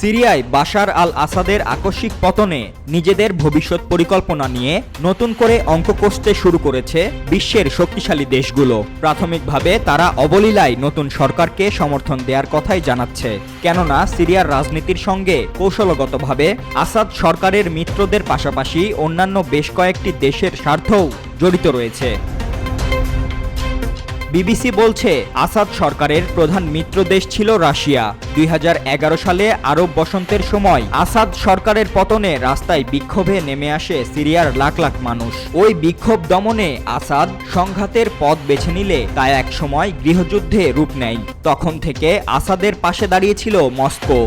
সিরিয়ায় বাশার আল আসাদের আকস্মিক পতনে নিজেদের ভবিষ্যৎ পরিকল্পনা নিয়ে নতুন করে অঙ্ক কষতে শুরু করেছে বিশ্বের শক্তিশালী দেশগুলো। প্রাথমিকভাবে তারা অবলীলায় নতুন সরকারকে সমর্থন দেওয়ার কথাই জানাচ্ছে, কেননা সিরিয়ার রাজনীতির সঙ্গে কৌশলগতভাবে আসাদ সরকারের মিত্রদের পাশাপাশি অন্যান্য বেশ কয়েকটি দেশের স্বার্থও জড়িত রয়েছে। বিবিসি বলছে, আসাদ সরকারের প্রধান মিত্র দেশ ছিল রাশিয়া। 2011 সালে আরব বসন্তের সময় আসাদ সরকারের পতনে রাস্তায় বিক্ষোভে নেমে আসে সিরিয়ার লাখ লাখ মানুষ। ওই বিক্ষোভ দমনে আসাদ সংঘাতের পথ বেছে নিলে তা এক সময় গৃহযুদ্ধে রূপ নেয়। তখন থেকে আসাদের পাশে দাঁড়িয়েছিল মস্কো।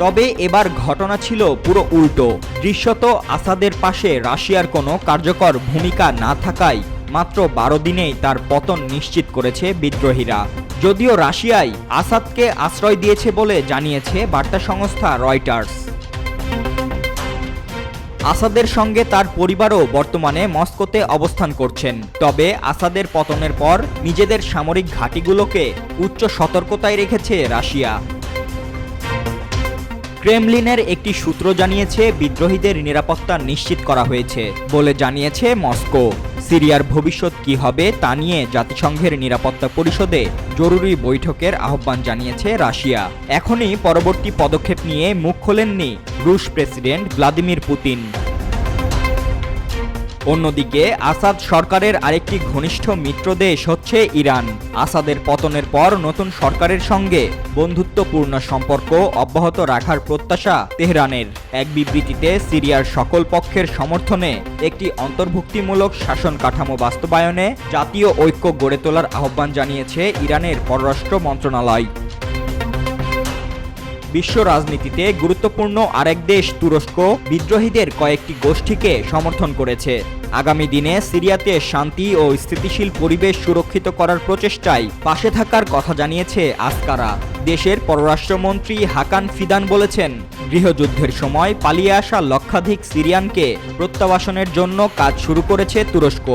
তবে এবার ঘটনা ছিল পুরো উল্টো। দৃশ্যত আসাদের পাশে রাশিয়ার কোনো কার্যকর ভূমিকা না থাকায় মাত্র 12 দিনেই তার পতন নিশ্চিত করেছে বিদ্রোহীরা। যদিও রাশিয়াই আসাদকে আশ্রয় দিয়েছে বলে জানিয়েছে বার্তা সংস্থা রয়টার্স। আসাদের সঙ্গে তার পরিবারও বর্তমানে মস্কোতে অবস্থান করছেন। তবে আসাদের পতনের পর নিজেদের সামরিক ঘাঁটিগুলোকে উচ্চ সতর্কতায় রেখেছে রাশিয়া। ক্রেমলিনের একটি সূত্র জানিয়েছে, বিদ্রোহীদের নিরাপত্তা নিশ্চিত করা হয়েছে বলে জানিয়েছে মস্কো। সিরিয়ার ভবিষ্যৎ কি হবে তা নিয়ে জাতিসংঘের নিরাপত্তা পরিষদে জরুরি বৈঠকের আহ্বান জানিয়েছে রাশিয়া। এখনই পরবর্তী পদক্ষেপ নিয়ে মুখ খোলেননি রুশ প্রেসিডেন্ট ভ্লাদিমির পুতিন। অন্যদিকে আসাদ সরকারের আরেকটি ঘনিষ্ঠ মিত্র দেশ হচ্ছে ইরান। আসাদের পতনের পর নতুন সরকারের সঙ্গে বন্ধুত্বপূর্ণ সম্পর্ক অব্যাহত রাখার প্রত্যাশা তেহরানের। এক বিবৃতিতে সিরিয়ার সকল পক্ষের সমর্থনে একটি অন্তর্ভুক্তিমূলক শাসন কাঠামো বাস্তবায়নে জাতীয় ঐক্য গড়ে তোলার আহ্বান জানিয়েছে ইরানের পররাষ্ট্র মন্ত্রণালয়। বিশ্ব রাজনীতিতে গুরুত্বপূর্ণ আরেক দেশ তুরস্ক বিদ্রোহীদের কয়েকটি গোষ্ঠীকে সমর্থন করেছে। আগামী দিনে সিরিয়াতে শান্তি ও স্থিতিশীল পরিবেশ সুরক্ষিত করার প্রচেষ্টায় পাশে থাকার কথা জানিয়েছে আস্কারা। দেশের পররাষ্ট্রমন্ত্রী হাকান ফিদান বলেছেন, গৃহযুদ্ধের সময় পালিয়ে আসা লক্ষাধিক সিরিয়ানকে প্রত্যাবাসনের জন্য কাজ শুরু করেছে তুরস্ক।